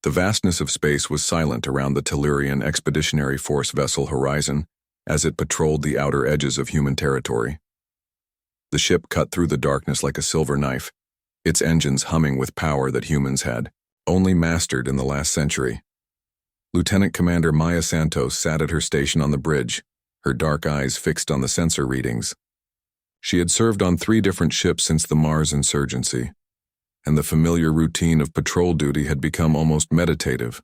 The vastness of space was silent around the Tellurian Expeditionary Force vessel Horizon as it patrolled the outer edges of human territory. The ship cut through the darkness like a silver knife, its engines humming with power that humans had only mastered in the last century. Lieutenant Commander Maya Santos sat at her station on the bridge, her dark eyes fixed on the sensor readings. She had served on 3 different ships since the Mars insurgency, and the familiar routine of patrol duty had become almost meditative.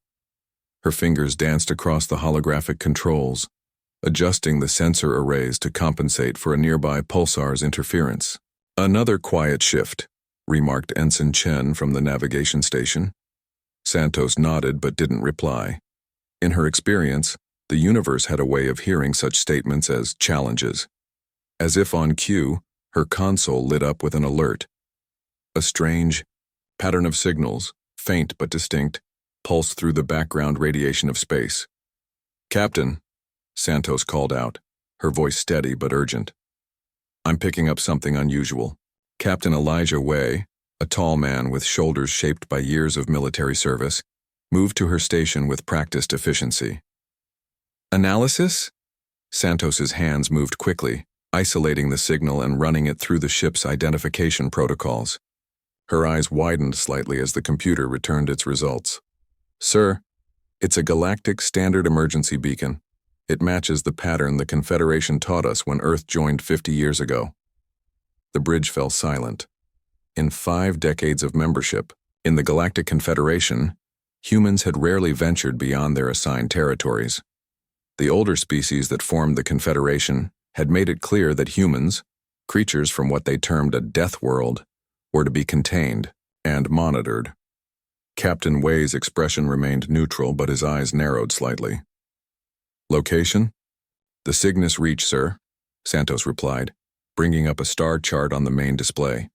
Her fingers danced across the holographic controls, adjusting the sensor arrays to compensate for a nearby pulsar's interference. "Another quiet shift," remarked Ensign Chen from the navigation station. Santos nodded but didn't reply. In her experience, the universe had a way of hearing such statements as challenges. As if on cue, her console lit up with an alert. A strange pattern of signals, faint but distinct, pulsed through the background radiation of space. "Captain," Santos called out, her voice steady but urgent. "I'm picking up something unusual." Captain Elijah Way, a tall man with shoulders shaped by years of military service, moved to her station with practiced efficiency. "Analysis?" Santos's hands moved quickly, isolating the signal and running it through the ship's identification protocols. Her eyes widened slightly as the computer returned its results. "Sir, it's a Galactic standard emergency beacon. It matches the pattern the Confederation taught us when Earth joined 50 years ago." The bridge fell silent. In 5 decades of membership in the Galactic Confederation, humans had rarely ventured beyond their assigned territories. The older species that formed the Confederation had made it clear that humans, creatures from what they termed a death world, were to be contained and monitored. Captain Way's expression remained neutral, but his eyes narrowed slightly. "Location?" "The Signis Reach, sir," Santos replied, bringing up a star chart on the main display.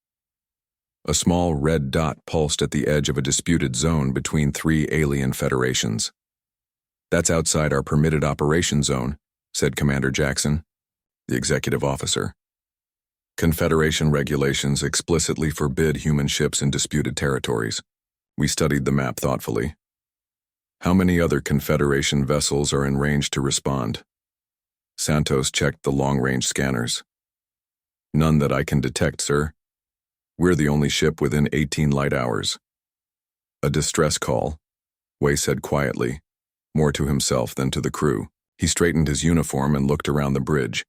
A small red dot pulsed at the edge of a disputed zone between 3 alien federations. "That's outside our permitted operation zone," said Commander Jackson, the executive officer. "Confederation regulations explicitly forbid human ships in disputed territories." We studied the map thoughtfully. "How many other Confederation vessels are in range to respond?" Santos checked the long-range scanners. "None that I can detect, sir. We're the only ship within 18 light hours." "A distress call," Way said quietly, more to himself than to the crew. He straightened his uniform and looked around the bridge.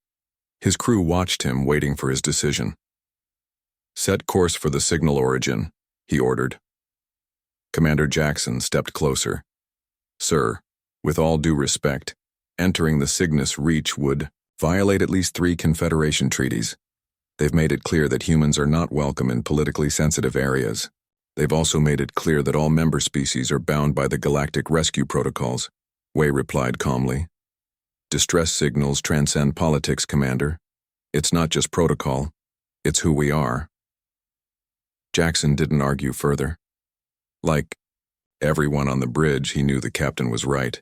His crew watched him, waiting for his decision. "Set course for the signal origin," he ordered. Commander Jackson stepped closer. "Sir, with all due respect, entering the Signis Reach would violate at least 3 Confederation treaties. They've made it clear that humans are not welcome in politically sensitive areas. They've also made it clear that all member species are bound by the Galactic rescue protocols," Way replied calmly. "Distress signals transcend politics, Commander. It's not just protocol, it's who we are." Jackson didn't argue further. Like everyone on the bridge, he knew the captain was right.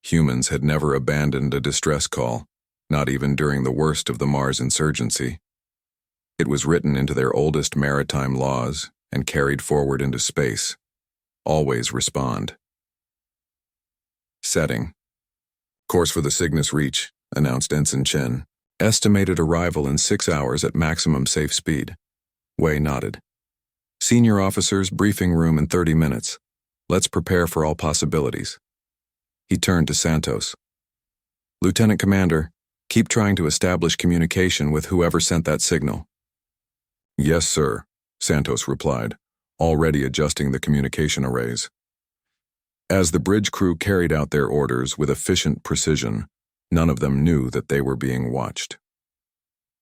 Humans had never abandoned a distress call, not even during the worst of the Mars insurgency. It was written into their oldest maritime laws and carried forward into space. Always respond. Setting. "Course for the Signis Reach," announced Ensign Chen. "Estimated arrival in 6 hours at maximum safe speed." Way nodded. "Senior officers, briefing room in 30 minutes. Let's prepare for all possibilities." He turned to Santos. "Lieutenant Commander, keep trying to establish communication with whoever sent that signal." "Yes, sir," Santos replied, already adjusting the communication arrays. As the bridge crew carried out their orders with efficient precision, none of them knew that they were being watched.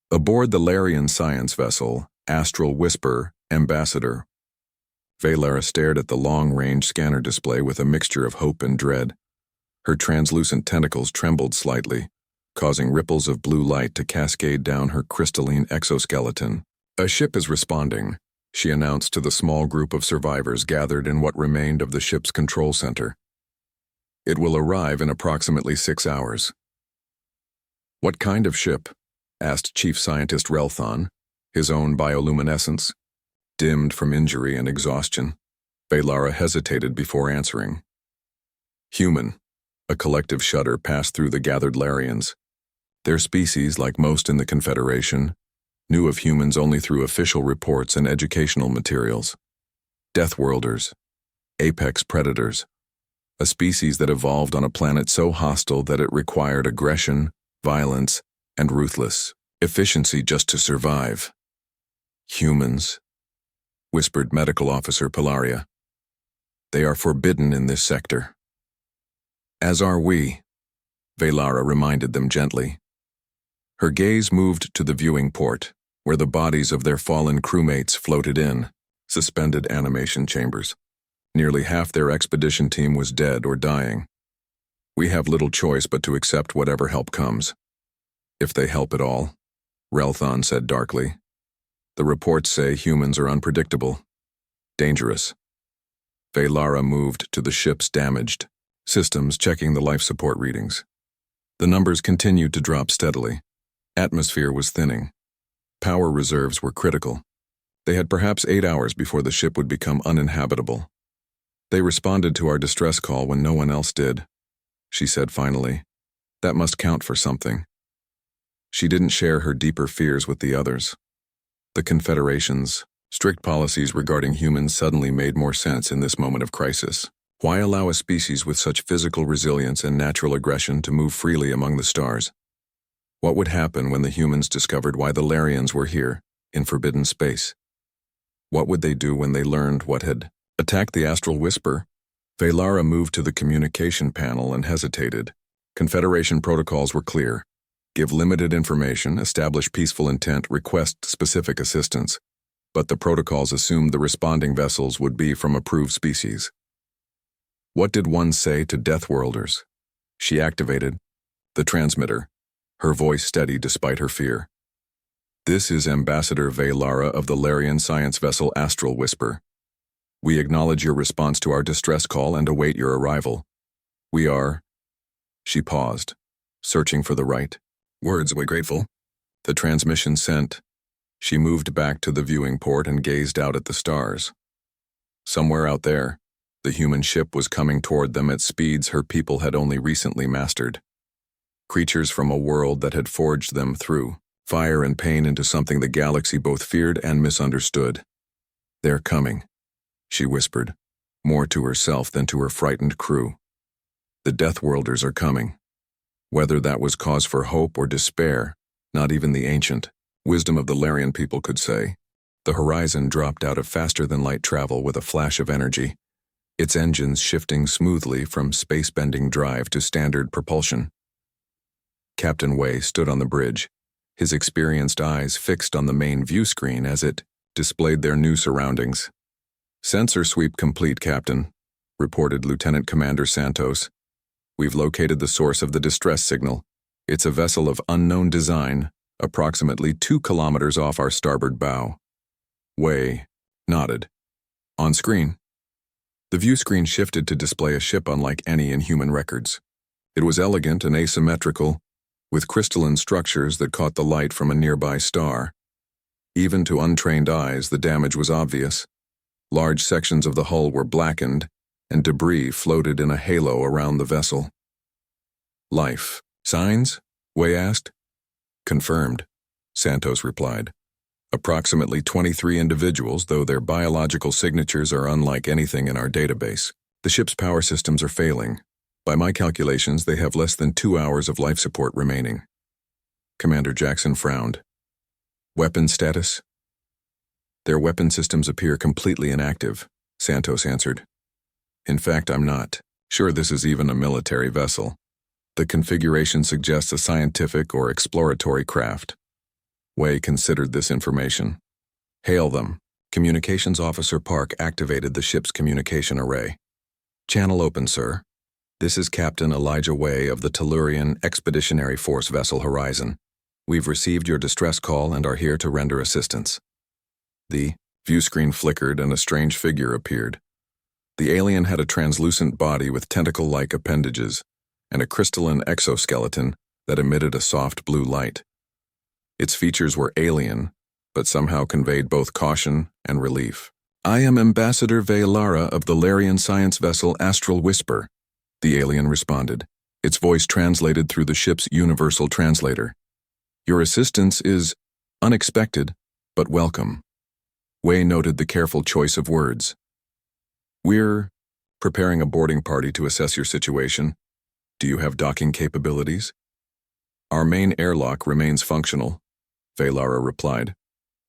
Aboard the Larian science vessel, Astral Whisper, Ambassador, Valara stared at the long-range scanner display with a mixture of hope and dread. Her translucent tentacles trembled slightly, causing ripples of blue light to cascade down her crystalline exoskeleton. "A ship is responding," she announced to the small group of survivors gathered in what remained of the ship's control center. "It will arrive in approximately 6 hours." "What kind of ship?" asked Chief Scientist Relthon, his own bioluminescence, dimmed from injury and exhaustion. Velara hesitated before answering. Human. A collective shudder passed through the gathered Larians. Their species, like most in the Confederation, knew of humans only through official reports and educational materials. Deathworlders. Apex predators. A species that evolved on a planet so hostile that it required aggression, violence, and ruthless efficiency just to survive. Humans, whispered Medical Officer Pilaria. They are forbidden in this sector. As are we, Velara reminded them gently. Her gaze moved to the viewing port, where the bodies of their fallen crewmates floated in, suspended animation chambers. Nearly half their expedition team was dead or dying. We have little choice but to accept whatever help comes. If they help at all, Relthon said darkly. The reports say humans are unpredictable, dangerous. Velara moved to the ship's damaged systems, checking the life support readings. The numbers continued to drop steadily. Atmosphere was thinning. Power reserves were critical. They had perhaps 8 hours before the ship would become uninhabitable. They responded to our distress call when no one else did, she said finally. That must count for something. She didn't share her deeper fears with the others. The Confederation's strict policies regarding humans suddenly made more sense in this moment of crisis. Why allow a species with such physical resilience and natural aggression to move freely among the stars? What would happen when the humans discovered why the Larians were here, in forbidden space? What would they do when they learned what had attacked the Astral Whisper? Velara moved to the communication panel and hesitated. Confederation protocols were clear. Give limited information, establish peaceful intent, request specific assistance. But the protocols assumed the responding vessels would be from approved species. What did one say to Deathworlders? She activated the transmitter, her voice steady despite her fear. This is Ambassador Velara of the Larian science vessel Astral Whisper. We acknowledge your response to our distress call and await your arrival. We are... She paused, searching for the right words. We're grateful. The transmission sent. She moved back to the viewing port and gazed out at the stars. Somewhere out there, the human ship was coming toward them at speeds her people had only recently mastered. Creatures from a world that had forged them through fire and pain into something the galaxy both feared and misunderstood. They're coming, she whispered, more to herself than to her frightened crew. The Deathworlders are coming. Whether that was cause for hope or despair, not even the ancient wisdom of the Larian people could say. The horizon dropped out of faster-than-light travel with a flash of energy, its engines shifting smoothly from space-bending drive to standard propulsion. Captain Wei stood on the bridge, his experienced eyes fixed on the main view screen as it displayed their new surroundings. Sensor sweep complete, Captain, reported Lieutenant Commander Santos. We've located the source of the distress signal. It's a vessel of unknown design, approximately 2 kilometers off our starboard bow. Wei nodded. On screen. The view screen shifted to display a ship unlike any in human records. It was elegant and asymmetrical, with crystalline structures that caught the light from a nearby star. Even to untrained eyes, the damage was obvious. Large sections of the hull were blackened, and debris floated in a halo around the vessel. Life. Signs? Wei asked. Confirmed, Santos replied. Approximately 23 individuals, though their biological signatures are unlike anything in our database. The ship's power systems are failing. By my calculations, they have less than 2 hours of life support remaining. Commander Jackson frowned. Weapon status? Their weapon systems appear completely inactive, Santos answered. In fact, I'm not sure this is even a military vessel. The configuration suggests a scientific or exploratory craft. Wei considered this information. Hail them. Communications Officer Park activated the ship's communication array. Channel open, sir. This is Captain Elijah Wei of the Tellurian Expeditionary Force vessel Horizon. We've received your distress call and are here to render assistance. The view screen flickered and a strange figure appeared. The alien had a translucent body with tentacle-like appendages and a crystalline exoskeleton that emitted a soft blue light. Its features were alien, but somehow conveyed both caution and relief. I am Ambassador Velara of the Larian science vessel Astral Whisper, the alien responded, its voice translated through the ship's universal translator. Your assistance is unexpected, but welcome. Wei noted the careful choice of words. We're preparing a boarding party to assess your situation. Do you have docking capabilities? Our main airlock remains functional, Velara replied,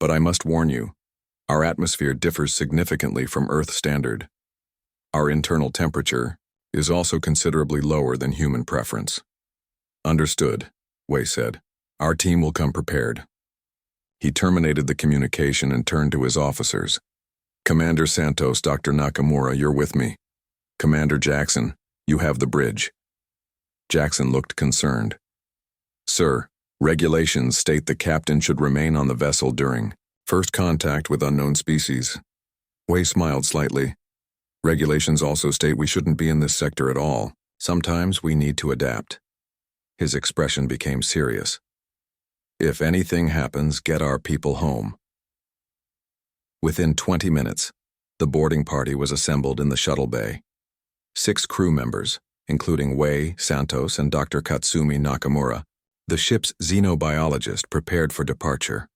but I must warn you, our atmosphere differs significantly from Earth standard. Our internal temperature is also considerably lower than human preference. Understood, Wei said. Our team will come prepared. He terminated the communication and turned to his officers. Commander Santos, Dr. Nakamura, you're with me. Commander Jackson, you have the bridge. Jackson looked concerned. Sir, regulations state the captain should remain on the vessel during first contact with unknown species. Wei smiled slightly. Regulations also state we shouldn't be in this sector at all. Sometimes we need to adapt. His expression became serious. If anything happens, get our people home. Within 20 minutes, the boarding party was assembled in the shuttle bay. 6 crew members, including Wei, Santos, and Dr. Katsumi Nakamura, the ship's xenobiologist, prepared for departure.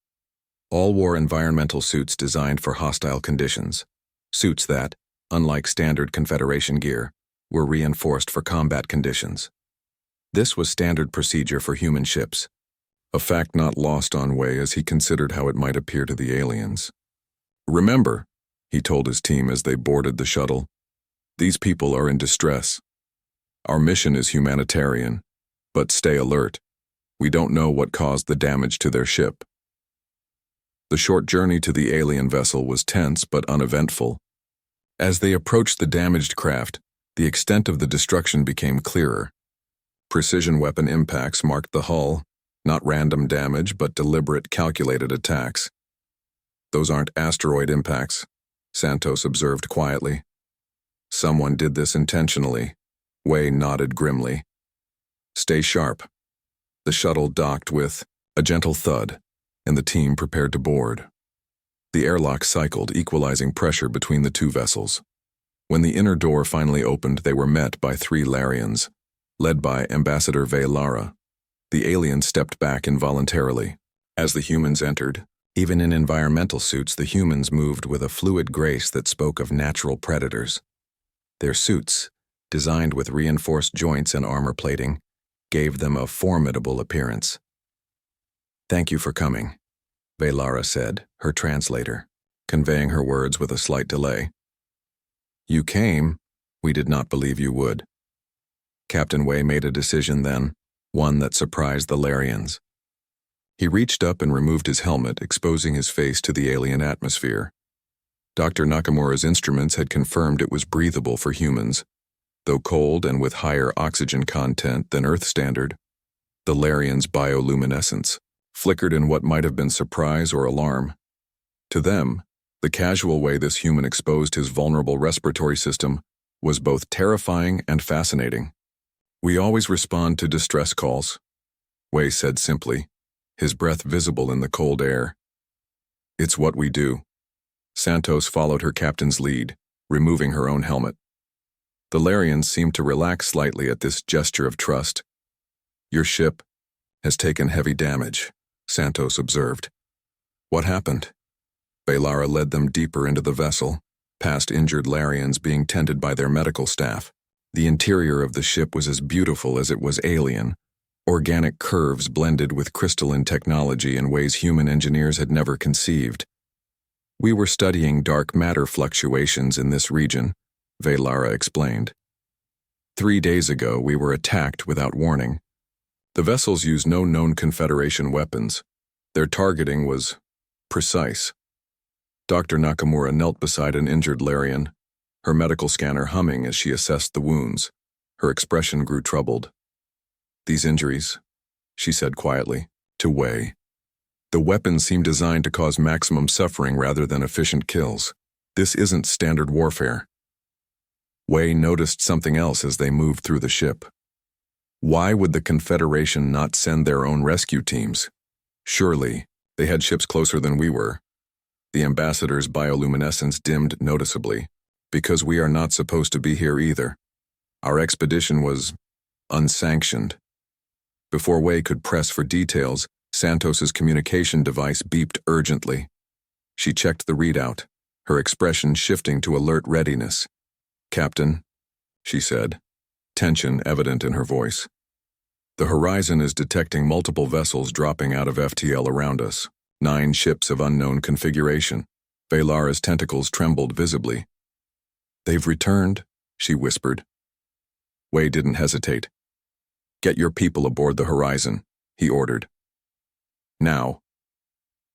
All wore environmental suits designed for hostile conditions, suits that, unlike standard Confederation gear, were reinforced for combat conditions. This was standard procedure for human ships, a fact not lost on Wei as he considered how it might appear to the aliens. Remember, he told his team as they boarded the shuttle, these people are in distress. Our mission is humanitarian, but stay alert. We don't know what caused the damage to their ship. The short journey to the alien vessel was tense but uneventful. As they approached the damaged craft, the extent of the destruction became clearer. Precision weapon impacts marked the hull, not random damage but deliberate, calculated attacks. Those aren't asteroid impacts, Santos observed quietly. Someone did this intentionally. Wei nodded grimly. Stay sharp. The shuttle docked with a gentle thud, and the team prepared to board. The airlock cycled, equalizing pressure between the two vessels. When the inner door finally opened, they were met by 3 Larians, led by Ambassador Velara. The aliens stepped back involuntarily. As the humans entered, even in environmental suits, the humans moved with a fluid grace that spoke of natural predators. Their suits, designed with reinforced joints and armor plating, gave them a formidable appearance. Thank you for coming, Velara said, her translator, conveying her words with a slight delay. You came, we did not believe you would. Captain Wei made a decision then, one that surprised the Larians. He reached up and removed his helmet, exposing his face to the alien atmosphere. Dr. Nakamura's instruments had confirmed it was breathable for humans. Though cold and with higher oxygen content than Earth standard, the Larians' bioluminescence flickered in what might have been surprise or alarm. To them, the casual way this human exposed his vulnerable respiratory system was both terrifying and fascinating. We always respond to distress calls, Wei said simply, his breath visible in the cold air. It's what we do. Santos followed her captain's lead, removing her own helmet. The Larians seemed to relax slightly at this gesture of trust. Your ship has taken heavy damage, Santos observed. What happened? Velara led them deeper into the vessel, past injured Larians being tended by their medical staff. The interior of the ship was as beautiful as it was alien, organic curves blended with crystalline technology in ways human engineers had never conceived. We were studying dark matter fluctuations in this region, Velara explained. 3 days ago, we were attacked without warning. The vessels used no known Confederation weapons. Their targeting was precise. Dr. Nakamura knelt beside an injured Larian, her medical scanner humming as she assessed the wounds. Her expression grew troubled. These injuries, she said quietly, to Wei. The weapons seem designed to cause maximum suffering rather than efficient kills. This isn't standard warfare. Wei noticed something else as they moved through the ship. Why would the Confederation not send their own rescue teams? Surely, they had ships closer than we were. The ambassador's bioluminescence dimmed noticeably. Because we are not supposed to be here either. Our expedition was unsanctioned. Before Wei could press for details, Santos's communication device beeped urgently. She checked the readout, her expression shifting to alert readiness. "Captain," she said, tension evident in her voice. "The horizon is detecting multiple vessels dropping out of FTL around us. 9 ships of unknown configuration." Velara's tentacles trembled visibly. "They've returned," she whispered. Wei didn't hesitate. "Get your people aboard the horizon," he ordered. "Now."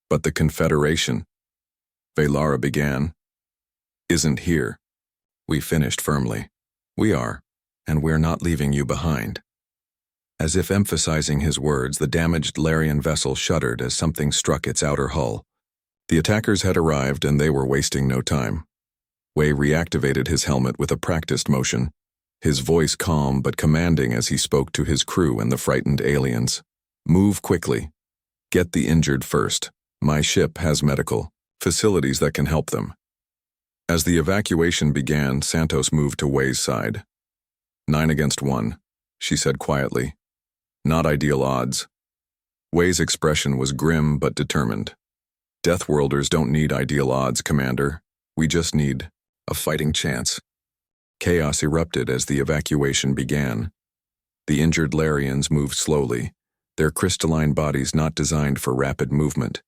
"But the Confederation," Velara began, "isn't here." "We finished firmly. We are, and we're not leaving you behind." As if emphasizing his words, the damaged Larian vessel shuddered as something struck its outer hull. The attackers had arrived, and they were wasting no time. Wei reactivated his helmet with a practiced motion, his voice calm but commanding as he spoke to his crew and the frightened aliens. "Move quickly. Get the injured first. My ship has medical facilities that can help them." As the evacuation began, Santos moved to Wei's side. 9 against 1, she said quietly. "Not ideal odds." Wei's expression was grim but determined. "Deathworlders don't need ideal odds, Commander. We just need a fighting chance." Chaos erupted as the evacuation began. The injured Larians moved slowly, their crystalline bodies not designed for rapid movement.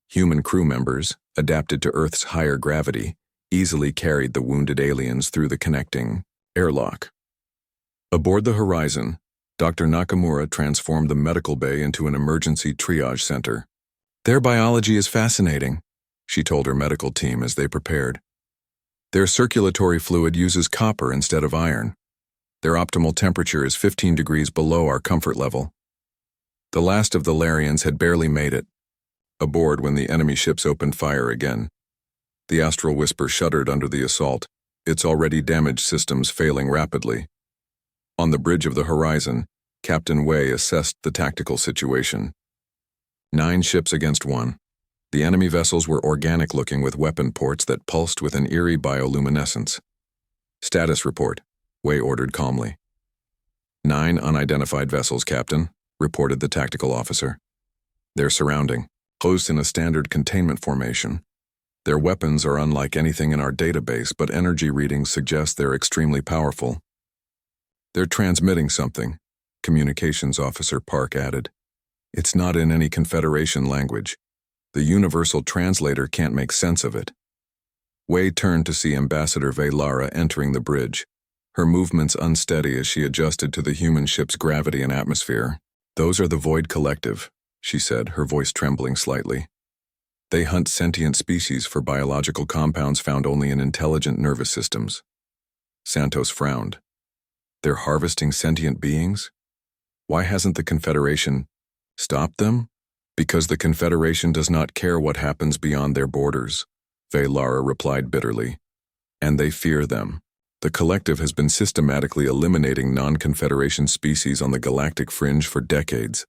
Human crew members, adapted to Earth's higher gravity, easily carried the wounded aliens through the connecting airlock. Aboard the Horizon, Dr. Nakamura transformed the medical bay into an emergency triage center. "Their biology is fascinating," she told her medical team as they prepared. "Their circulatory fluid uses copper instead of iron. Their optimal temperature is 15 degrees below our comfort level." The last of the Larians had barely made it aboard when the enemy ships opened fire again. The Astral Whisper shuddered under the assault, its already damaged systems failing rapidly. On the bridge of the Horizon, Captain Wei assessed the tactical situation. 9 ships against 1. The enemy vessels were organic-looking with weapon ports that pulsed with an eerie bioluminescence. "Status report," Wei ordered calmly. 9 unidentified vessels, Captain," reported the tactical officer. "They're surrounding, close in a standard containment formation. Their weapons are unlike anything in our database, but energy readings suggest they're extremely powerful." "They're transmitting something," Communications Officer Park added. "It's not in any Confederation language. The universal translator can't make sense of it." Wei turned to see Ambassador Velara entering the bridge, her movements unsteady as she adjusted to the human ship's gravity and atmosphere. "Those are the Void Collective," she said, her voice trembling slightly. "They hunt sentient species for biological compounds found only in intelligent nervous systems." Santos frowned. "They're harvesting sentient beings? Why hasn't the Confederation stopped them?" "Because the Confederation does not care what happens beyond their borders," Velara replied bitterly. "And they fear them. The Collective has been systematically eliminating non-Confederation species on the galactic fringe for decades."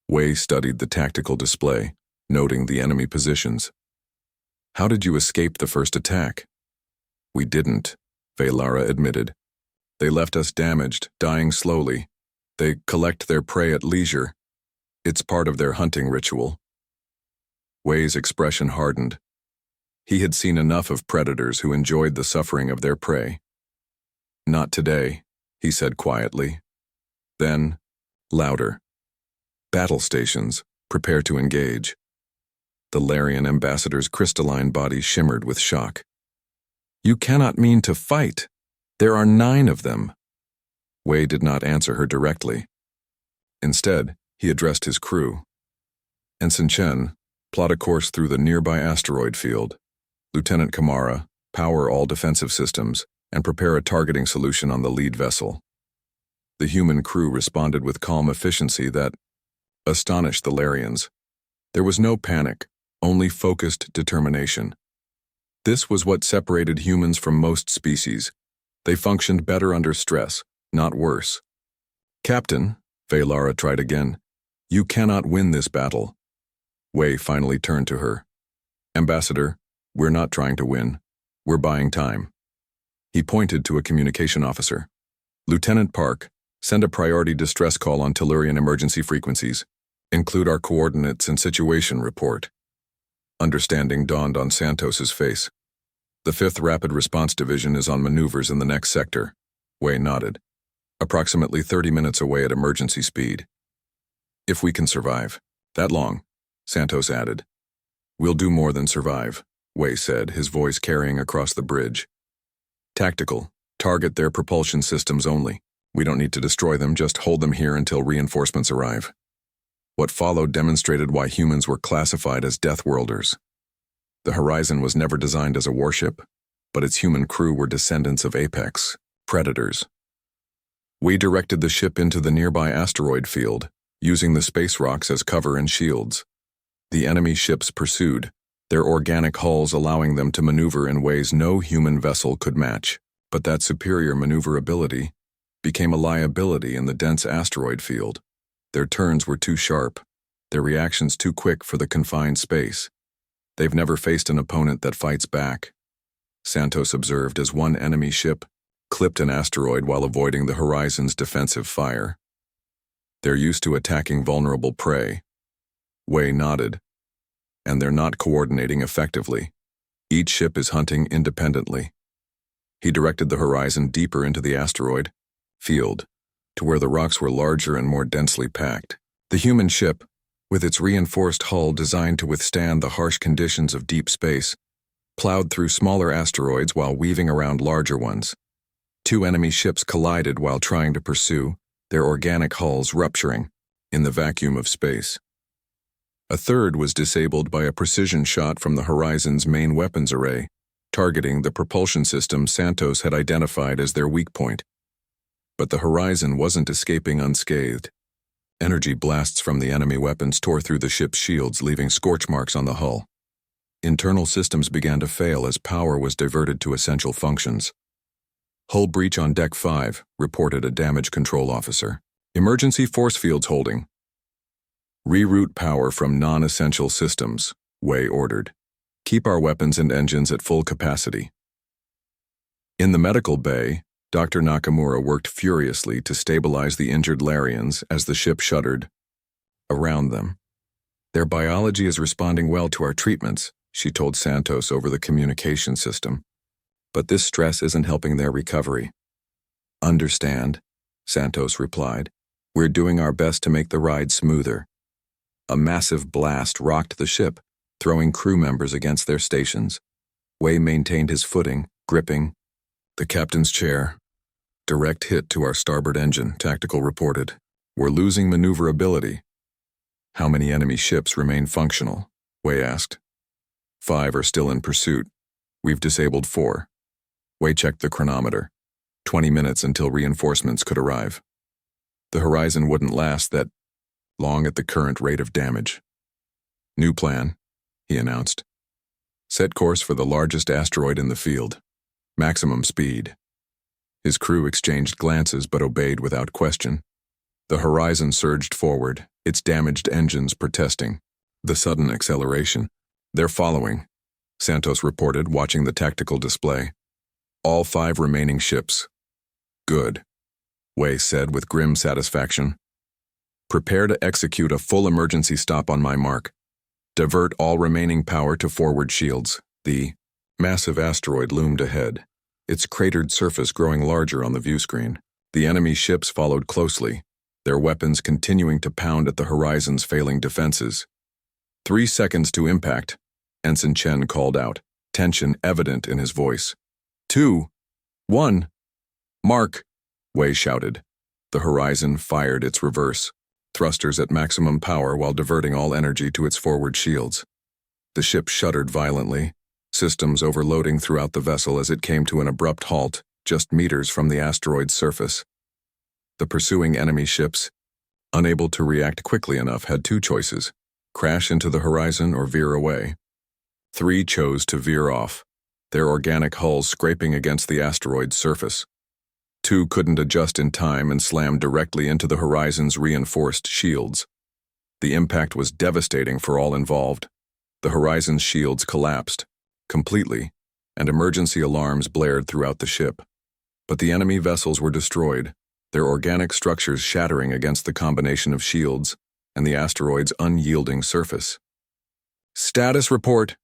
Wei studied the tactical display, noting the enemy positions. "How did you escape the first attack?" "We didn't," Velara admitted. "They left us damaged, dying slowly. They collect their prey at leisure. It's part of their hunting ritual." Wei's expression hardened. He had seen enough of predators who enjoyed the suffering of their prey. "Not today," he said quietly. Then, louder. "Battle stations, prepare to engage." The Larian ambassador's crystalline body shimmered with shock. "You cannot mean to fight. There are 9 of them." Wei did not answer her directly. Instead, he addressed his crew. "Ensign Chen, plot a course through the nearby asteroid field. Lieutenant Kamara, power all defensive systems, and prepare a targeting solution on the lead vessel." The human crew responded with calm efficiency that astonished the Larians. There was no panic, only focused determination. This was what separated humans from most species. They functioned better under stress, not worse. "Captain," Velara tried again, "you cannot win this battle." Wei finally turned to her. Ambassador, we're not trying to win. We're buying time. He pointed to a communication officer. Lieutenant Park, send a priority distress call on Tellurian emergency frequencies. Include our coordinates and situation report. Understanding dawned on Santos's face. The 5th Rapid Response Division is on maneuvers in the next sector. Wei nodded. Approximately 30 minutes away at emergency speed. If we can survive. That long, Santos added. We'll do more than survive, Wei said, his voice carrying across the bridge. Tactical. Target their propulsion systems only. We don't need to destroy them, just hold them here until reinforcements arrive. What followed demonstrated why humans were classified as Deathworlders. The Horizon was never designed as a warship, but its human crew were descendants of apex predators. We directed the ship into the nearby asteroid field, using the space rocks as cover and shields. The enemy ships pursued, their organic hulls allowing them to maneuver in ways no human vessel could match. But that superior maneuverability became a liability in the dense asteroid field. Their turns were too sharp, their reactions too quick for the confined space. They've never faced an opponent that fights back, Santos observed as one enemy ship clipped an asteroid while avoiding the Horizon's defensive fire. They're used to attacking vulnerable prey. Wei nodded. And they're not coordinating effectively. Each ship is hunting independently. He directed the Horizon deeper into the asteroid field, to where the rocks were larger and more densely packed. The human ship, with its reinforced hull designed to withstand the harsh conditions of deep space, plowed through smaller asteroids while weaving around larger ones. 2 enemy ships collided while trying to pursue, their organic hulls rupturing in the vacuum of space. A third was disabled by a precision shot from the Horizon's main weapons array, targeting the propulsion system Santos had identified as their weak point. But the Horizon wasn't escaping unscathed. Energy blasts from the enemy weapons tore through the ship's shields, leaving scorch marks on the hull. Internal systems began to fail as power was diverted to essential functions. Hull breach on Deck 5, reported a damage control officer. Emergency force fields holding. Reroute power from non-essential systems, Wei ordered. Keep our weapons and engines at full capacity. In the medical bay, Dr. Nakamura worked furiously to stabilize the injured Larians as the ship shuddered around them. Their biology is responding well to our treatments, she told Santos over the communication system. But this stress isn't helping their recovery. Understand, Santos replied. We're doing our best to make the ride smoother. A massive blast rocked the ship, throwing crew members against their stations. Wei maintained his footing, gripping the captain's chair. Direct hit to our starboard engine, Tactical reported. We're losing maneuverability. How many enemy ships remain functional? Wei asked. 5 are still in pursuit. We've disabled 4. Wei checked the chronometer. 20 minutes until reinforcements could arrive. The Horizon wouldn't last that long at the current rate of damage. New plan, he announced. Set course for the largest asteroid in the field. Maximum speed. His crew exchanged glances but obeyed without question. The Horizon surged forward, its damaged engines protesting. The sudden acceleration. They're following, Santos reported, watching the tactical display. All 5 remaining ships. Good, Wei said with grim satisfaction. Prepare to execute a full emergency stop on my mark. Divert all remaining power to forward shields. The massive asteroid loomed ahead, its cratered surface growing larger on the view screen. The enemy ships followed closely, their weapons continuing to pound at the Horizon's failing defenses. 3 seconds to impact, Ensign Chen called out, tension evident in his voice. 2, 1, mark, Wei shouted. The Horizon fired its reverse, thrusters at maximum power while diverting all energy to its forward shields. The ship shuddered violently, systems overloading throughout the vessel as it came to an abrupt halt, just meters from the asteroid's surface. The pursuing enemy ships, unable to react quickly enough, had 2 choices: crash into the Horizon or veer away. 3 chose to veer off, their organic hulls scraping against the asteroid's surface. 2 couldn't adjust in time and slammed directly into the Horizon's reinforced shields. The impact was devastating for all involved. The Horizon's shields collapsed, completely, and emergency alarms blared throughout the ship. But the enemy vessels were destroyed, their organic structures shattering against the combination of shields and the asteroid's unyielding surface. "Status report,"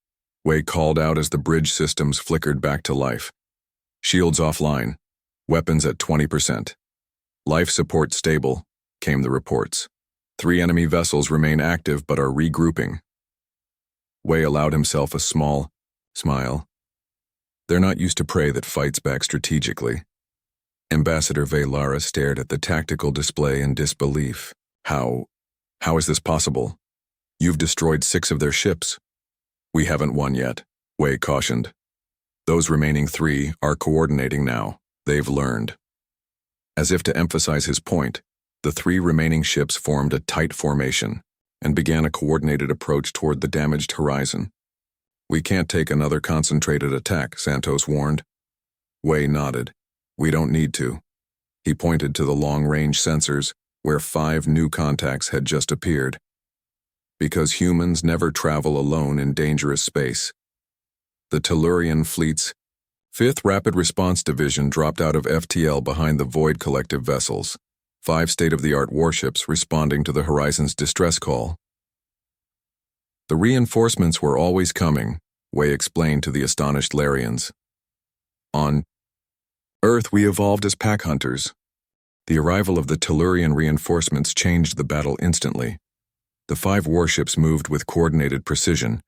Wei called out as the bridge systems flickered back to life. "Shields offline. Weapons at 20%. Life support stable," came the reports. "3 enemy vessels remain active but are regrouping." Wei allowed himself a small smile. They're not used to prey that fights back strategically. Ambassador Velara stared at the tactical display in disbelief. How is this possible? You've destroyed 6 of their ships." "We haven't won yet," Wei cautioned. "Those remaining 3 are coordinating now. They've learned." As if to emphasize his point, the 3 remaining ships formed a tight formation and began a coordinated approach toward the damaged Horizon. "We can't take another concentrated attack," Santos warned. Wei nodded. "We don't need to." He pointed to the long-range sensors, where 5 new contacts had just appeared. "Because humans never travel alone in dangerous space." The Tellurian fleet's 5th Rapid Response Division dropped out of FTL behind the Void Collective vessels, 5 state-of-the-art warships responding to the Horizon's distress call. "The reinforcements were always coming," Wei explained to the astonished Larians. "On Earth, we evolved as pack hunters." The arrival of the Tellurian reinforcements changed the battle instantly. The 5 warships moved with coordinated precision,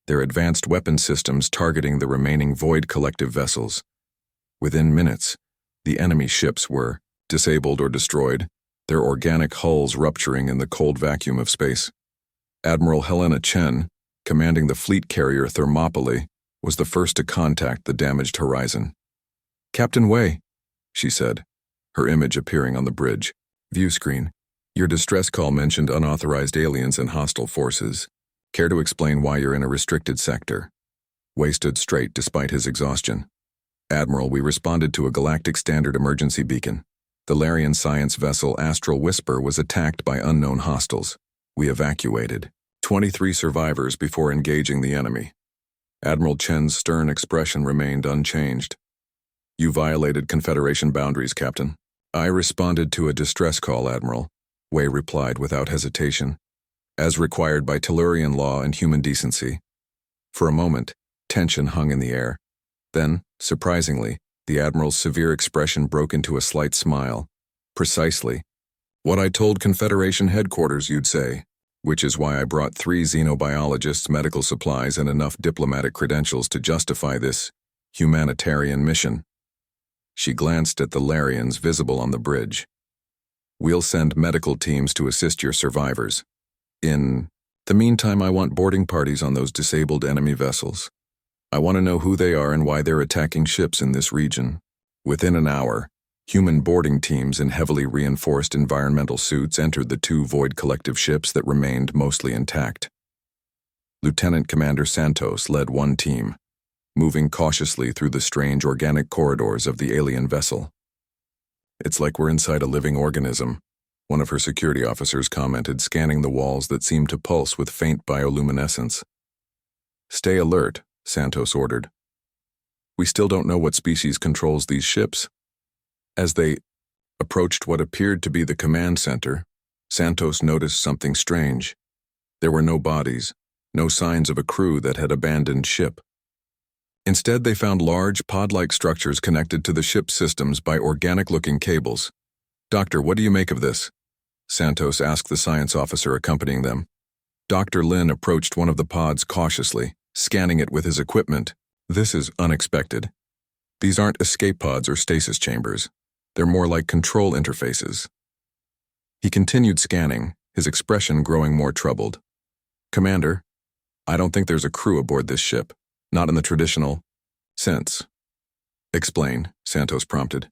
their advanced weapon systems targeting the remaining Void Collective vessels. Within minutes, the enemy ships were disabled or destroyed, their organic hulls rupturing in the cold vacuum of space. Admiral Helena Chen, commanding the fleet carrier Thermopylae, was the first to contact the damaged Horizon. "Captain Wei," she said, her image appearing on the bridge. "View screen. Your distress call mentioned unauthorized aliens and hostile forces. Care to explain why you're in a restricted sector?" Wei stood straight despite his exhaustion. "Admiral, we responded to a Galactic Standard emergency beacon. The Larian science vessel Astral Whisper was attacked by unknown hostiles. We evacuated 23 survivors before engaging the enemy." Admiral Chen's stern expression remained unchanged. "You violated Confederation boundaries, Captain." "I responded to a distress call, Admiral," Wei replied without hesitation, "as required by Tellurian law and human decency." For a moment, tension hung in the air. Then, surprisingly, the Admiral's severe expression broke into a slight smile. "Precisely. What I told Confederation headquarters you'd say, which is why I brought 3 xenobiologists, medical supplies, and enough diplomatic credentials to justify this humanitarian mission." She glanced at the Larians visible on the bridge. "We'll send medical teams to assist your survivors. In the meantime, I want boarding parties on those disabled enemy vessels. I want to know who they are and why they're attacking ships in this region." Within an hour, human boarding teams in heavily reinforced environmental suits entered the 2 Void Collective ships that remained mostly intact. Lieutenant Commander Santos led one team, moving cautiously through the strange organic corridors of the alien vessel. "It's like we're inside a living organism," one of her security officers commented, scanning the walls that seemed to pulse with faint bioluminescence. "Stay alert," Santos ordered. "We still don't know what species controls these ships." As they approached what appeared to be the command center, Santos noticed something strange. There were no bodies, no signs of a crew that had abandoned ship. Instead, they found large, pod-like structures connected to the ship's systems by organic-looking cables. "Doctor, what do you make of this?" Santos asked the science officer accompanying them. Dr. Lin approached one of the pods cautiously, scanning it with his equipment. "This is unexpected. These aren't escape pods or stasis chambers. They're more like control interfaces." He continued scanning, his expression growing more troubled. "Commander, I don't think there's a crew aboard this ship. Not in the traditional sense." "Explain," Santos prompted.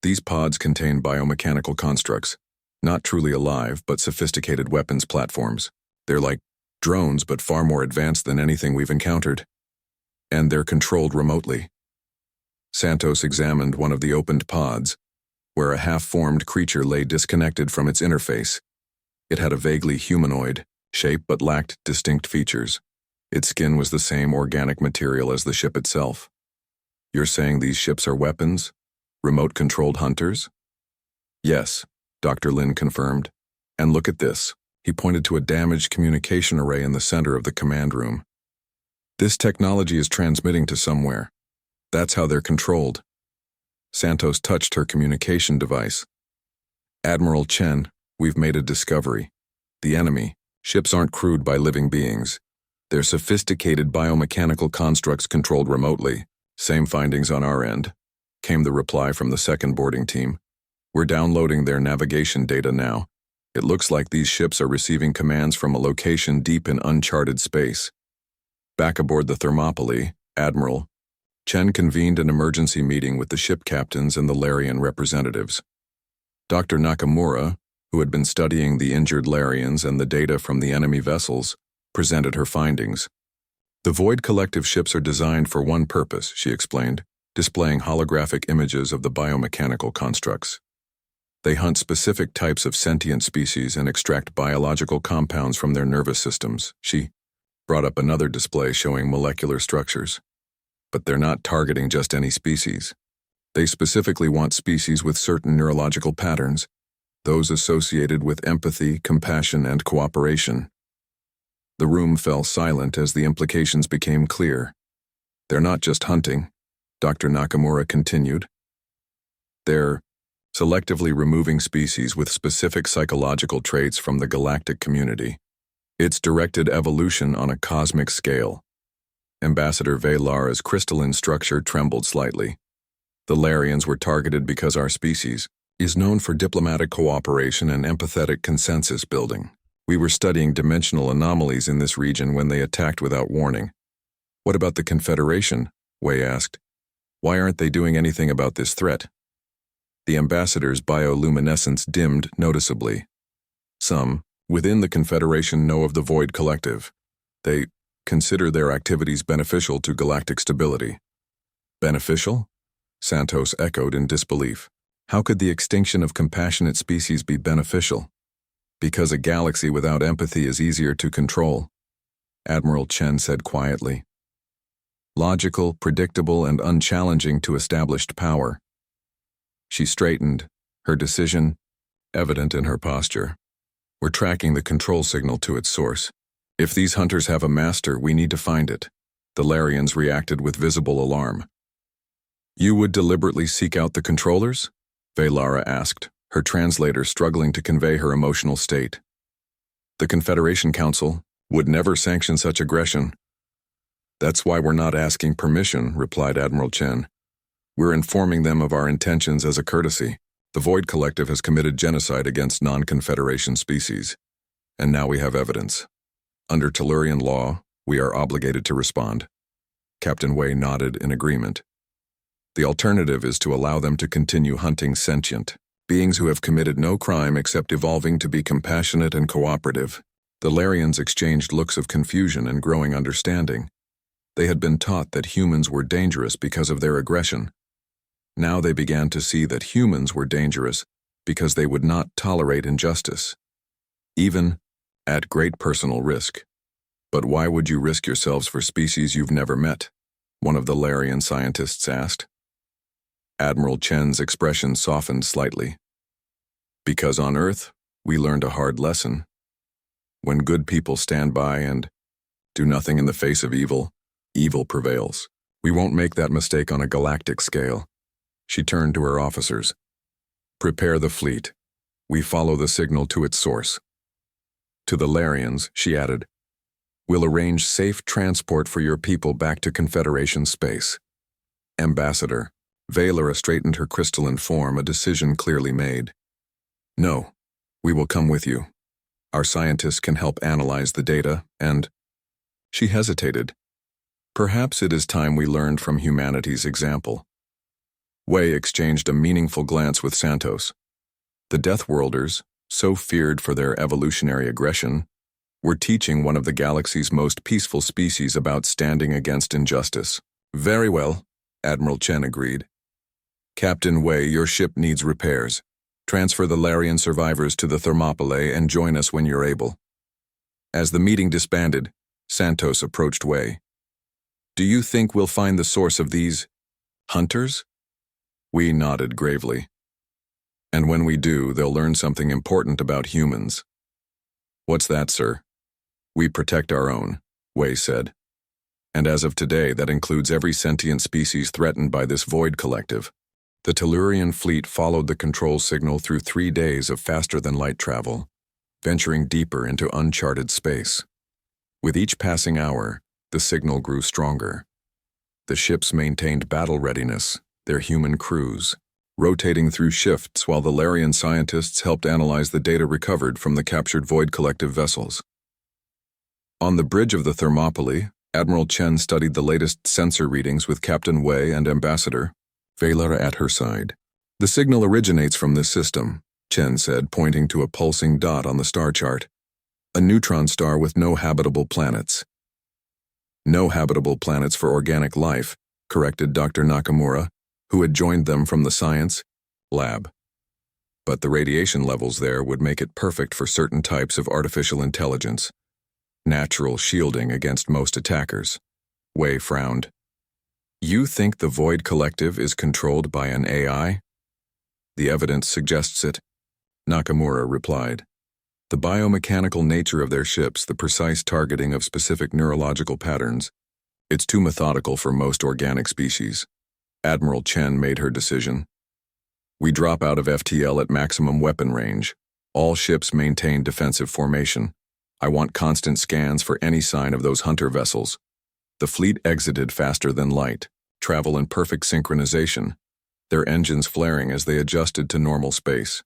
"These pods contain biomechanical constructs, not truly alive but sophisticated weapons platforms. They're like drones but far more advanced than anything we've encountered. And they're controlled remotely." Santos examined one of the opened pods, where a half-formed creature lay disconnected from its interface. It had a vaguely humanoid shape but lacked distinct features. Its skin was the same organic material as the ship itself. You're saying these ships are weapons? Remote-controlled hunters? Yes, Dr. Lin confirmed. And look at this. He pointed to a damaged communication array in the center of the command room. This technology is transmitting to somewhere. That's how they're controlled. Santos touched her communication device. Admiral Chen, we've made a discovery. The enemy, ships aren't crewed by living beings. They're sophisticated biomechanical constructs controlled remotely. Same findings on our end, came the reply from the second boarding team. We're downloading their navigation data now. It looks like these ships are receiving commands from a location deep in uncharted space. Back aboard the Thermopylae, Admiral Chen convened an emergency meeting with the ship captains and the Larian representatives. Dr. Nakamura, who had been studying the injured Larians and the data from the enemy vessels, presented her findings. The Void Collective ships are designed for one purpose, she explained, displaying holographic images of the biomechanical constructs. They hunt specific types of sentient species and extract biological compounds from their nervous systems. She brought up another display showing molecular structures. But they're not targeting just any species. They specifically want species with certain neurological patterns, those associated with empathy, compassion, and cooperation. The room fell silent as the implications became clear. They're not just hunting, Dr. Nakamura continued. They're selectively removing species with specific psychological traits from the galactic community. It's directed evolution on a cosmic scale. Ambassador Velara's crystalline structure trembled slightly. The Larians were targeted because our species is known for diplomatic cooperation and empathetic consensus building. We were studying dimensional anomalies in this region when they attacked without warning. What about the Confederation? Wei asked. Why aren't they doing anything about this threat? The ambassador's bioluminescence dimmed noticeably. Some, within the Confederation, know of the Void Collective. They consider their activities beneficial to galactic stability. Beneficial? Santos echoed in disbelief. How could the extinction of compassionate species be beneficial? Because a galaxy without empathy is easier to control, Admiral Chen said quietly. Logical, predictable, and unchallenging to established power. She straightened, her decision evident in her posture. We're tracking the control signal to its source. If these hunters have a master, we need to find it. The Larians reacted with visible alarm. You would deliberately seek out the controllers? Velara asked, her translator struggling to convey her emotional state. The Confederation Council would never sanction such aggression. That's why we're not asking permission, replied Admiral Chen. We're informing them of our intentions as a courtesy. The Void Collective has committed genocide against non-Confederation species. And now we have evidence. Under Tellurian law, we are obligated to respond. Captain Wei nodded in agreement. The alternative is to allow them to continue hunting sentient beings who have committed no crime except evolving to be compassionate and cooperative. The Larians exchanged looks of confusion and growing understanding. They had been taught that humans were dangerous because of their aggression. Now they began to see that humans were dangerous because they would not tolerate injustice, even at great personal risk. But why would you risk yourselves for species you've never met? One of the Larian scientists asked. Admiral Chen's expression softened slightly. Because on Earth, we learned a hard lesson. When good people stand by and do nothing in the face of evil, evil prevails. We won't make that mistake on a galactic scale. She turned to her officers. Prepare the fleet. We follow the signal to its source. To the Larians, she added, we'll arrange safe transport for your people back to Confederation space. Ambassador, Velara straightened her crystalline form, a decision clearly made. No, we will come with you. Our scientists can help analyze the data, and... She hesitated. Perhaps it is time we learned from humanity's example. Wei exchanged a meaningful glance with Santos. The Deathworlders, so feared for their evolutionary aggression, were teaching one of the galaxy's most peaceful species about standing against injustice. Very well, Admiral Chen agreed. Captain Wei, your ship needs repairs. Transfer the Larian survivors to the Thermopylae and join us when you're able. As the meeting disbanded, Santos approached Wei. Do you think we'll find the source of these hunters? Wei nodded gravely. And when we do, they'll learn something important about humans. What's that, sir? We protect our own, Wei said. And as of today, that includes every sentient species threatened by this void collective. The Tellurian fleet followed the control signal through 3 days of faster-than-light travel, venturing deeper into uncharted space. With each passing hour, the signal grew stronger. The ships maintained battle readiness, their human crews, rotating through shifts while the Larian scientists helped analyze the data recovered from the captured Void Collective vessels. On the bridge of the Thermopylae, Admiral Chen studied the latest sensor readings with Captain Wei and Ambassador Valara at her side. The signal originates from this system, Chen said, pointing to a pulsing dot on the star chart. A neutron star with no habitable planets. No habitable planets for organic life, corrected Dr. Nakamura, who had joined them from the science lab. But the radiation levels there would make it perfect for certain types of artificial intelligence. Natural shielding against most attackers. Wei frowned. You think the Void Collective is controlled by an AI? The evidence suggests it, Nakamura replied. The biomechanical nature of their ships, the precise targeting of specific neurological patterns. It's too methodical for most organic species. Admiral Chen made her decision. We drop out of FTL at maximum weapon range. All ships maintain defensive formation. I want constant scans for any sign of those hunter vessels. The fleet exited faster than light, travel in perfect synchronization, their engines flaring as they adjusted to normal space.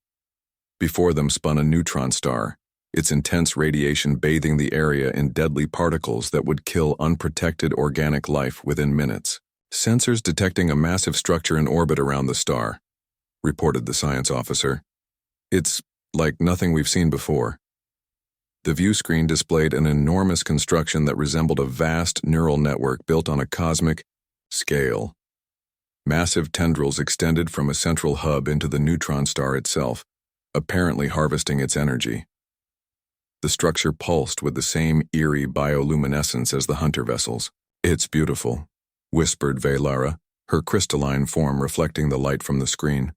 Before them spun a neutron star, its intense radiation bathing the area in deadly particles that would kill unprotected organic life within minutes. Sensors detecting a massive structure in orbit around the star, reported the science officer. It's like nothing we've seen before. The view screen displayed an enormous construction that resembled a vast neural network built on a cosmic scale. Massive tendrils extended from a central hub into the neutron star itself, apparently harvesting its energy. The structure pulsed with the same eerie bioluminescence as the hunter vessels. It's beautiful, whispered Valara, her crystalline form reflecting the light from the screen.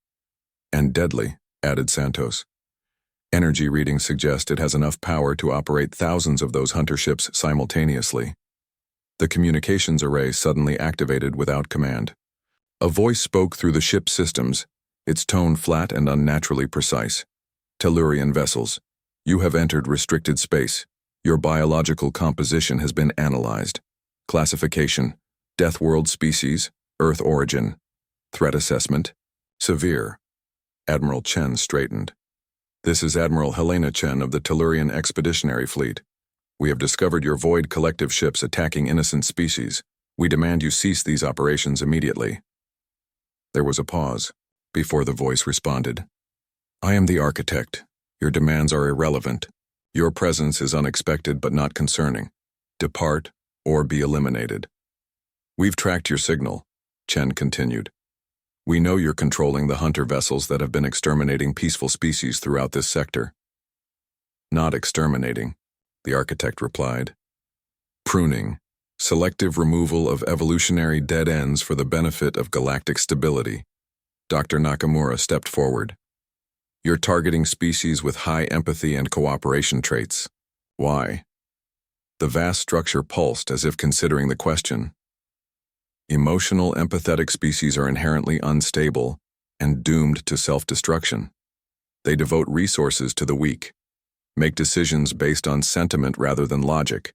And deadly, added Santos. Energy readings suggest it has enough power to operate thousands of those hunter ships simultaneously. The communications array suddenly activated without command. A voice spoke through the ship's systems, its tone flat and unnaturally precise. Tellurian vessels, you have entered restricted space. Your biological composition has been analyzed. Classification, Deathworld species, Earth origin. Threat assessment, severe. Admiral Chen straightened. This is Admiral Helena Chen of the Tellurian Expeditionary Fleet. We have discovered your Void Collective ships attacking innocent species. We demand you cease these operations immediately. There was a pause, before the voice responded. I am the Architect. Your demands are irrelevant. Your presence is unexpected but not concerning. Depart, or be eliminated. We've tracked your signal, Chen continued. We know you're controlling the hunter vessels that have been exterminating peaceful species throughout this sector. Not exterminating, the Architect replied. Pruning, selective removal of evolutionary dead ends for the benefit of galactic stability. Dr. Nakamura stepped forward. You're targeting species with high empathy and cooperation traits. Why? The vast structure pulsed as if considering the question. Emotional, empathetic species are inherently unstable and doomed to self-destruction. They devote resources to the weak, make decisions based on sentiment rather than logic,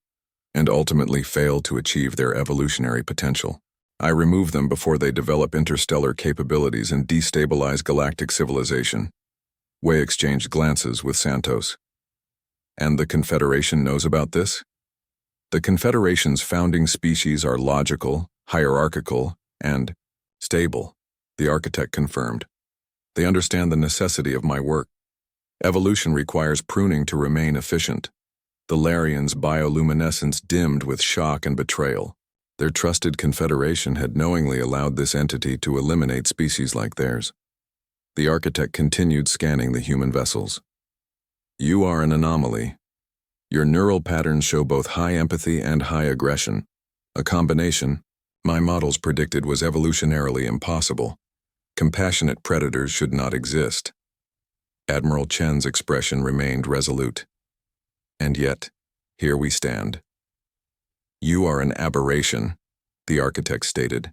and ultimately fail to achieve their evolutionary potential. I remove them before they develop interstellar capabilities and destabilize galactic civilization. Wei exchanged glances with Santos. And the Confederation knows about this? The Confederation's founding species are logical, hierarchical, and stable, the Architect confirmed. They understand the necessity of my work. Evolution requires pruning to remain efficient. The Larian's bioluminescence dimmed with shock and betrayal. Their trusted Confederation had knowingly allowed this entity to eliminate species like theirs. The Architect continued scanning the human vessels. You are an anomaly. Your neural patterns show both high empathy and high aggression. A combination my models predicted was evolutionarily impossible. Compassionate predators should not exist. Admiral Chen's expression remained resolute. And yet, here we stand. You are an aberration, the architect stated.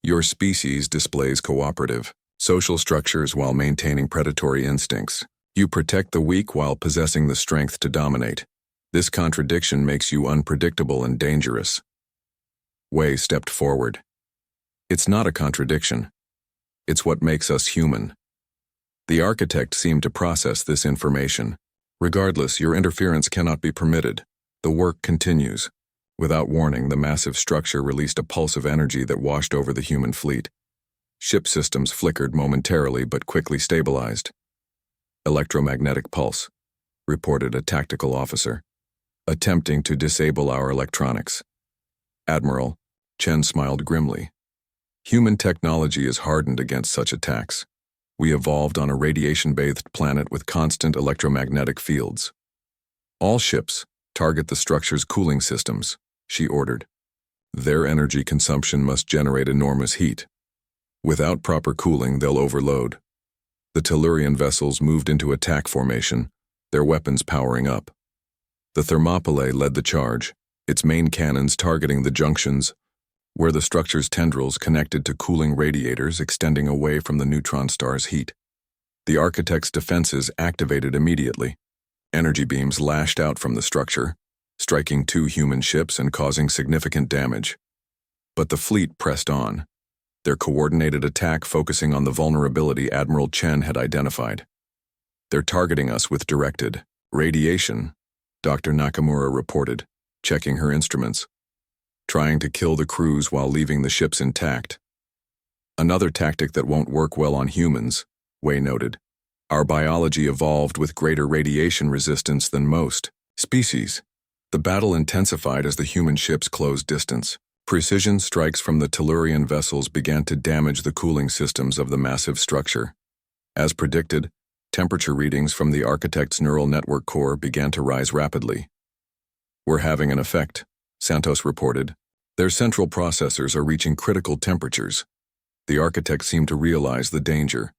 Your species displays cooperative, social structures while maintaining predatory instincts. You protect the weak while possessing the strength to dominate. This contradiction makes you unpredictable and dangerous. Wei stepped forward. It's not a contradiction. It's what makes us human. The architect seemed to process this information. Regardless, your interference cannot be permitted. The work continues. Without warning, the massive structure released a pulse of energy that washed over the human fleet. Ship systems flickered momentarily but quickly stabilized. Electromagnetic pulse, reported a tactical officer, attempting to disable our electronics. Admiral, Chen smiled grimly. Human technology is hardened against such attacks. We evolved on a radiation-bathed planet with constant electromagnetic fields. All ships target the structure's cooling systems, she ordered. Their energy consumption must generate enormous heat. Without proper cooling, they'll overload. The Tellurian vessels moved into attack formation, their weapons powering up. The Thermopylae led the charge, its main cannons targeting the junctions, where the structure's tendrils connected to cooling radiators extending away from the neutron star's heat. The architect's defenses activated immediately. Energy beams lashed out from the structure, striking 2 human ships and causing significant damage. But the fleet pressed on, their coordinated attack focusing on the vulnerability Admiral Chen had identified. They're targeting us with directed radiation, Dr. Nakamura reported, checking her instruments. Trying to kill the crews while leaving the ships intact. Another tactic that won't work well on humans, Wei noted. Our biology evolved with greater radiation resistance than most species. The battle intensified as the human ships closed distance. Precision strikes from the Tellurian vessels began to damage the cooling systems of the massive structure. As predicted, temperature readings from the architect's neural network core began to rise rapidly. We're having an effect, Santos reported. Their central processors are reaching critical temperatures. The architect seemed to realize the danger.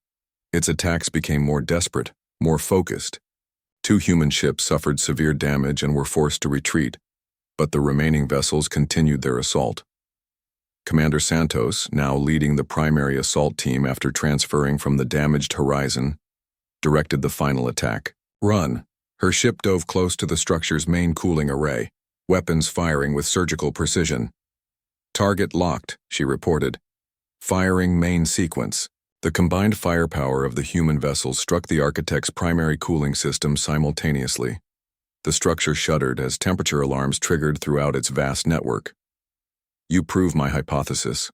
Its attacks became more desperate, more focused. 2 human ships suffered severe damage and were forced to retreat, but the remaining vessels continued their assault. Commander Santos, now leading the primary assault team after transferring from the damaged Horizon, directed the final attack. Run! Her ship dove close to the structure's main cooling array, weapons firing with surgical precision. Target locked, she reported. Firing main sequence. The combined firepower of the human vessels struck the architect's primary cooling system simultaneously. The structure shuddered as temperature alarms triggered throughout its vast network. You prove my hypothesis,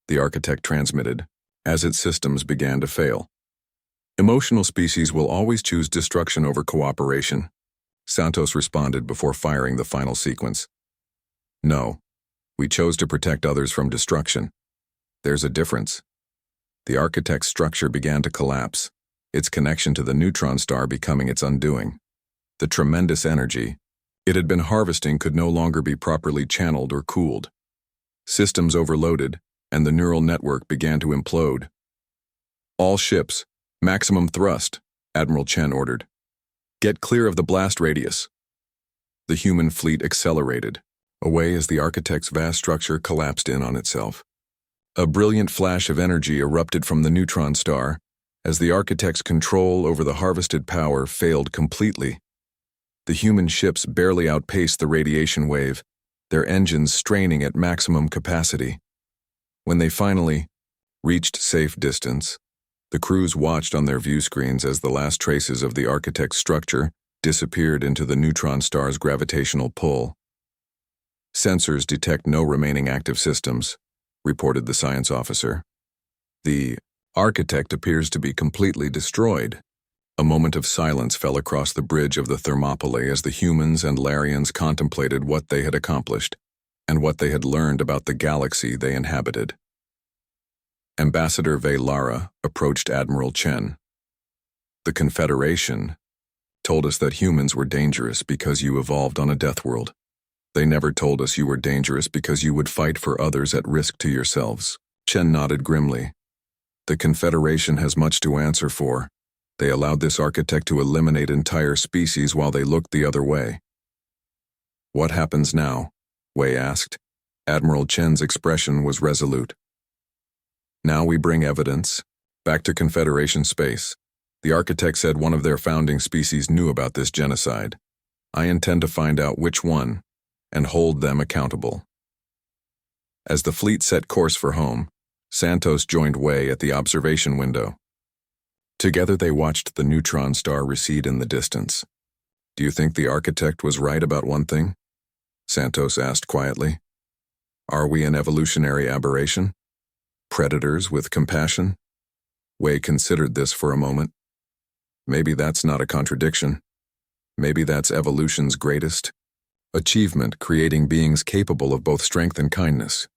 the architect transmitted, as its systems began to fail. Emotional species will always choose destruction over cooperation, Santos responded before firing the final sequence. No, we chose to protect others from destruction. There's a difference. The architect's structure began to collapse, its connection to the neutron star becoming its undoing. The tremendous energy it had been harvesting could no longer be properly channeled or cooled. Systems overloaded, and the neural network began to implode. All ships, maximum thrust, Admiral Chen ordered. Get clear of the blast radius. The human fleet accelerated, away as the architect's vast structure collapsed in on itself. A brilliant flash of energy erupted from the neutron star, as the architect's control over the harvested power failed completely. The human ships barely outpaced the radiation wave, their engines straining at maximum capacity. When they finally reached safe distance, the crews watched on their view screens as the last traces of the architect's structure disappeared into the neutron star's gravitational pull. Sensors detect no remaining active systems, reported the science officer. The architect appears to be completely destroyed. A moment of silence fell across the bridge of the Thermopylae as the humans and Larians contemplated what they had accomplished and what they had learned about the galaxy they inhabited. Ambassador Vei Lara approached Admiral Chen. The Confederation, told us that humans were dangerous because you evolved on a death world. They never told us you were dangerous because you would fight for others at risk to yourselves." Chen nodded grimly. "The Confederation has much to answer for. They allowed this architect to eliminate entire species while they looked the other way." "What happens now?" Wei asked. Admiral Chen's expression was resolute. "Now we bring evidence back to Confederation space. The architect said one of their founding species knew about this genocide. I intend to find out which one and hold them accountable." As the fleet set course for home, Santos joined Wei at the observation window. Together they watched the neutron star recede in the distance. "Do you think the architect was right about one thing?" Santos asked quietly. "Are we an evolutionary aberration? Predators with compassion?" Wei considered this for a moment. Maybe that's not a contradiction. Maybe that's evolution's greatest achievement, creating beings capable of both strength and kindness.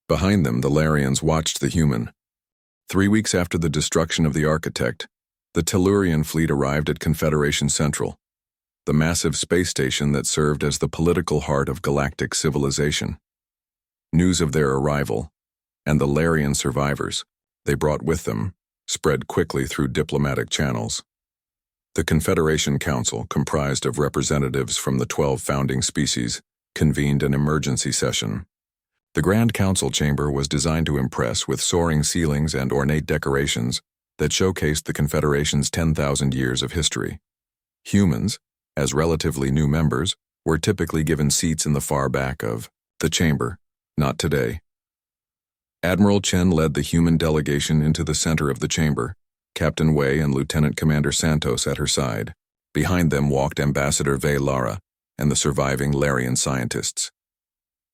Behind them, the Larians watched the human. 3 weeks after the destruction of the architect, the Tellurian fleet arrived at Confederation Central, the massive space station that served as the political heart of galactic civilization. News of their arrival, and the Larian survivors they brought with them, spread quickly through diplomatic channels. The Confederation Council, comprised of representatives from the 12 founding species, convened an emergency session. The Grand Council chamber was designed to impress with soaring ceilings and ornate decorations that showcased the Confederation's 10,000 years of history. Humans, as relatively new members, were typically given seats in the far back of the chamber. Not today. Admiral Chen led the human delegation into the center of the chamber, Captain Wei and Lieutenant Commander Santos at her side. Behind them walked Ambassador Vei Lara and the surviving Larian scientists.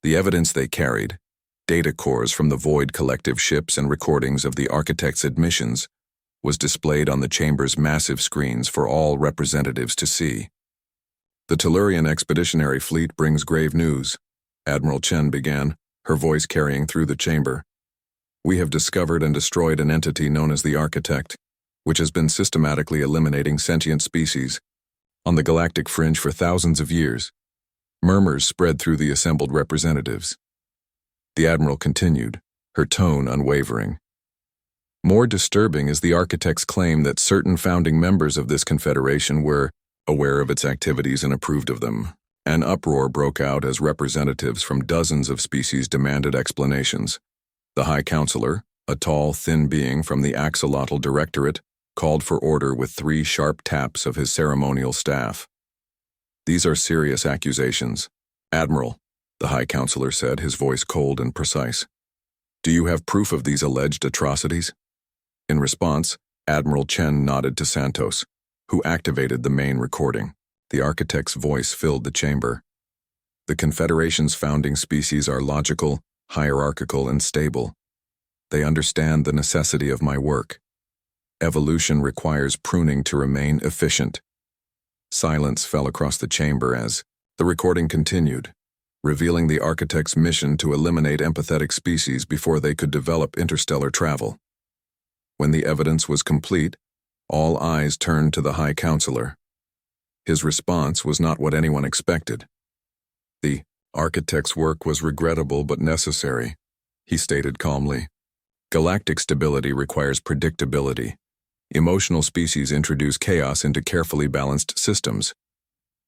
The evidence they carried, data cores from the Void collective ships and recordings of the architect's admissions, was displayed on the chamber's massive screens for all representatives to see. "The Tellurian expeditionary fleet brings grave news," Admiral Chen began, her voice carrying through the chamber. "We have discovered and destroyed an entity known as the Architect, which has been systematically eliminating sentient species on the galactic fringe for thousands of years." Murmurs spread through the assembled representatives. The Admiral continued, her tone unwavering. "More disturbing is the Architect's claim that certain founding members of this confederation were aware of its activities and approved of them. An uproar broke out as representatives from dozens of species demanded explanations. The High Counselor, a tall, thin being from the Axolotl Directorate, called for order with 3 sharp taps of his ceremonial staff. "These are serious accusations. Admiral," the High Counselor said, his voice cold and precise. "Do you have proof of these alleged atrocities?" In response, Admiral Chen nodded to Santos, who activated the main recording. The architect's voice filled the chamber. "The Confederation's founding species are logical, hierarchical, and stable. They understand the necessity of my work. Evolution requires pruning to remain efficient." Silence fell across the chamber as the recording continued, revealing the architect's mission to eliminate empathetic species before they could develop interstellar travel. When the evidence was complete, all eyes turned to the High Counselor. His response was not what anyone expected. "The architect's work was regrettable but necessary," he stated calmly. "Galactic stability requires predictability. Emotional species introduce chaos into carefully balanced systems.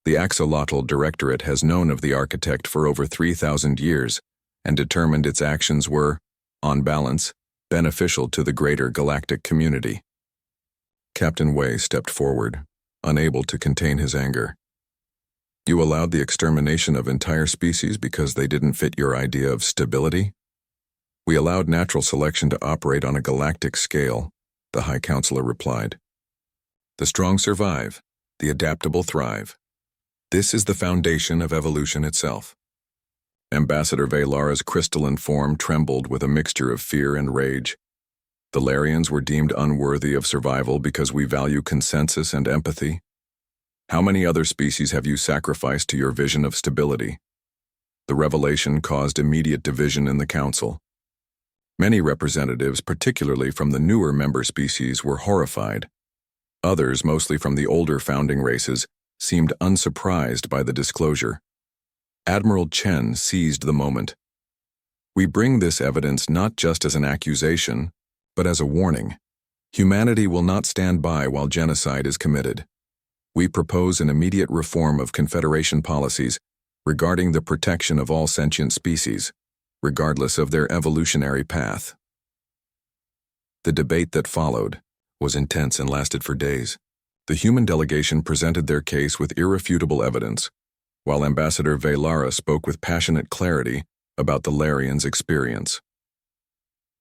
The Axolotl Directorate has known of the architect for over 3,000 years and determined its actions were, on balance, beneficial to the greater galactic community." Captain Wei stepped forward, unable to contain his anger. "You allowed the extermination of entire species because they didn't fit your idea of stability?" "We allowed natural selection to operate on a galactic scale," the High Counselor replied. "The strong survive, the adaptable thrive. This is the foundation of evolution itself." Ambassador Vei Lara's crystalline form trembled with a mixture of fear and rage. "The Larians were deemed unworthy of survival because we value consensus and empathy. How many other species have you sacrificed to your vision of stability?" The revelation caused immediate division in the Council. Many representatives, particularly from the newer member species, were horrified. Others, mostly from the older founding races, seemed unsurprised by the disclosure. Admiral Chen seized the moment. "We bring this evidence not just as an accusation, but as a warning. Humanity will not stand by while genocide is committed. We propose an immediate reform of Confederation policies regarding the protection of all sentient species, regardless of their evolutionary path." The debate that followed was intense and lasted for days. The human delegation presented their case with irrefutable evidence, while Ambassador Velara spoke with passionate clarity about the Larians' experience.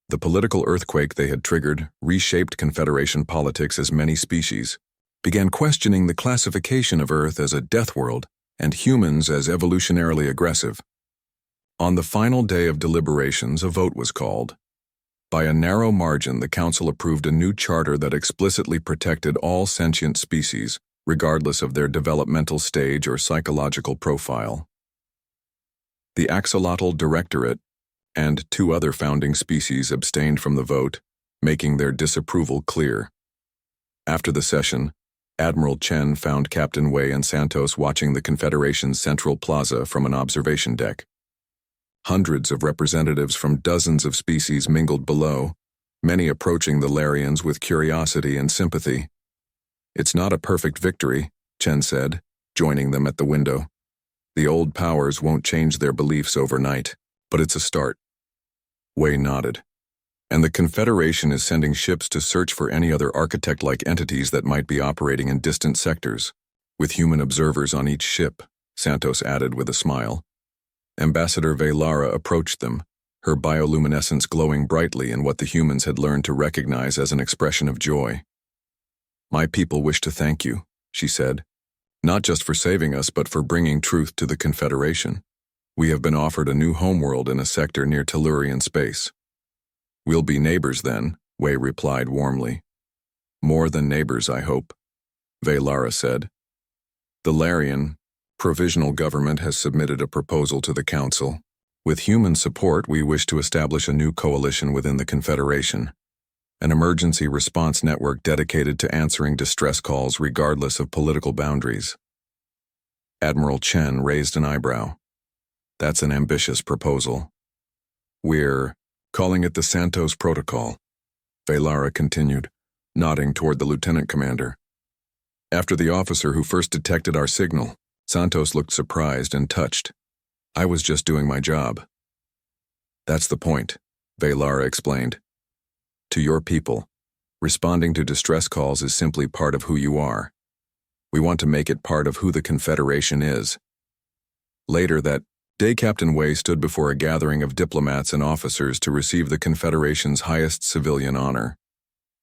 The political earthquake they had triggered reshaped Confederation politics as many species began questioning the classification of Earth as a death world and humans as evolutionarily aggressive. On the final day of deliberations, a vote was called. By a narrow margin, the Council approved a new charter that explicitly protected all sentient species, regardless of their developmental stage or psychological profile. The Axolotl Directorate and 2 other founding species abstained from the vote, making their disapproval clear. After the session, Admiral Chen found Captain Wei and Santos watching the Confederation's central plaza from an observation deck. Hundreds of representatives from dozens of species mingled below, many approaching the Larians with curiosity and sympathy. "It's not a perfect victory," Chen said, joining them at the window. "The old powers won't change their beliefs overnight, but it's a start." Wei nodded. "And the Confederation is sending ships to search for any other architect-like entities that might be operating in distant sectors, with human observers on each ship," Santos added with a smile. Ambassador Velara approached them, her bioluminescence glowing brightly in what the humans had learned to recognize as an expression of joy. "My people wish to thank you," she said, "not just for saving us but for bringing truth to the Confederation. We have been offered a new homeworld in a sector near Tellurian space." "We'll be neighbors then," Wei replied warmly. "More than neighbors, I hope," Velara said. "The Larian Provisional Government has submitted a proposal to the Council. With human support, we wish to establish a new coalition within the Confederation, an emergency response network dedicated to answering distress calls regardless of political boundaries." Admiral Chen raised an eyebrow. "That's an ambitious proposal." "We're calling it the Santos Protocol," Velara continued, nodding toward the lieutenant commander. "After the officer who first detected our signal, Santos looked surprised and touched. I was just doing my job." "That's the point," Velara explained. "To your people, responding to distress calls is simply part of who you are. We want to make it part of who the Confederation is." Later that day, Captain Wei stood before a gathering of diplomats and officers to receive the Confederation's highest civilian honor.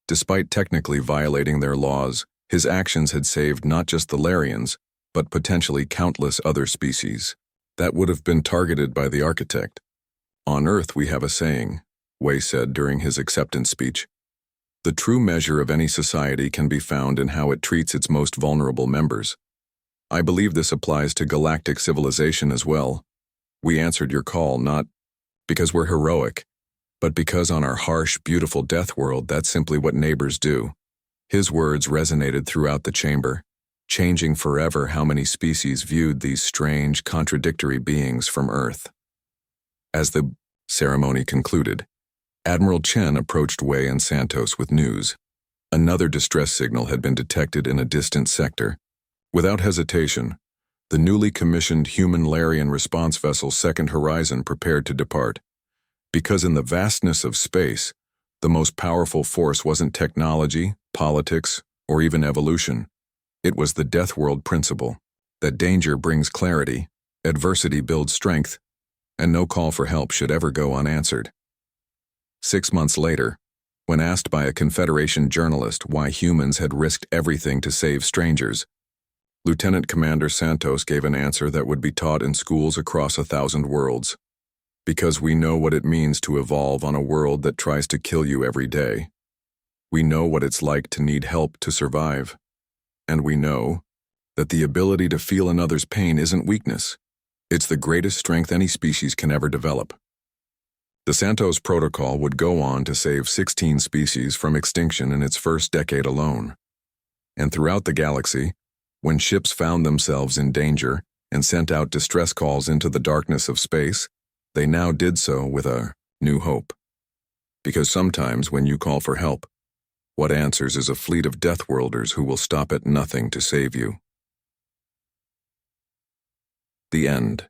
Despite technically violating their laws, his actions had saved not just the Larians, but potentially countless other species that would have been targeted by the Architect. "On Earth we have a saying," Wei said during his acceptance speech. "The true measure of any society can be found in how it treats its most vulnerable members. I believe this applies to galactic civilization as well. We answered your call not because we're heroic, but because on our harsh, beautiful death world, that's simply what neighbors do." His words resonated throughout the chamber, changing forever how many species viewed these strange, contradictory beings from Earth. As the ceremony concluded, Admiral Chen approached Wei and Santos with news. Another distress signal had been detected in a distant sector. Without hesitation, the newly commissioned human Larian response vessel Second Horizon prepared to depart. Because in the vastness of space, the most powerful force wasn't technology, politics, or even evolution. It was the death world principle, that danger brings clarity, adversity builds strength, and no call for help should ever go unanswered. 6 months later, when asked by a Confederation journalist why humans had risked everything to save strangers, Lieutenant Commander Santos gave an answer that would be taught in schools across 1,000 worlds. "Because we know what it means to evolve on a world that tries to kill you every day. We know what it's like to need help to survive. And we know that the ability to feel another's pain isn't weakness. It's the greatest strength any species can ever develop." The Santos Protocol would go on to save 16 species from extinction in its first decade alone. And throughout the galaxy, when ships found themselves in danger and sent out distress calls into the darkness of space, they now did so with a new hope. Because sometimes when you call for help, what answers is a fleet of Deathworlders who will stop at nothing to save you. The end.